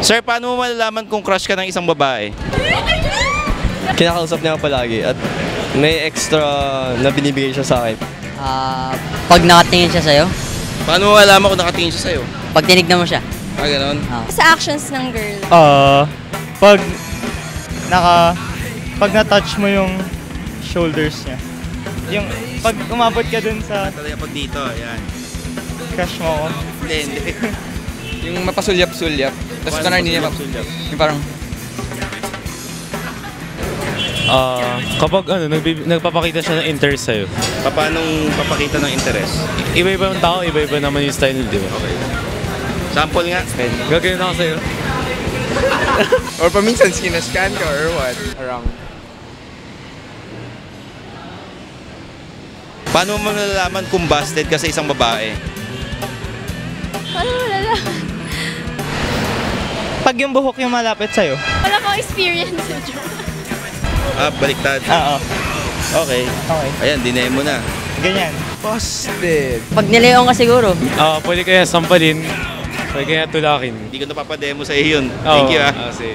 Sir, paano mo malalaman kung crush ka ng isang babae? Kinakausap niya ako palagi at may extra na binibigay siya sa akin. Pag nakatingin siya sa'yo, Paano mo malalaman kung nakatingin siya sa'yo? pag tinignan mo siya. Ganon? Sa actions ng girl. Pag pag na-touch mo yung shoulders niya. Yung pag umabot ka dun sa Talaga pag dito, yan. crush mo ko. Hindi. Yung mapasulyap-sulyap. Tapos Paano parang hindi niya pasulyap-sulyap? yung parang Kapag nagpapakita siya ng interest sa'yo. Paano papakita ng interest? Iba-iba yung tao, iba-iba naman yung style, di ba? Okay. Sample nga. Gagawin ako sa'yo. or paminsan sinascan ka or what? Around. Paano mo malalaman kung busted ka sa isang babae? Paano malalaman? Pag yung buhok yung malapit sa'yo. Wala kang experience. Baliktad. Oo. Okay. Okay. Ayan, dinemo na. Ganyan. Busted. Pag nileong ka siguro. Pwede kaya sampalin, pwede kaya tulakin. Hindi ko napapademo sa iyo yun. Thank you, ah. Sige.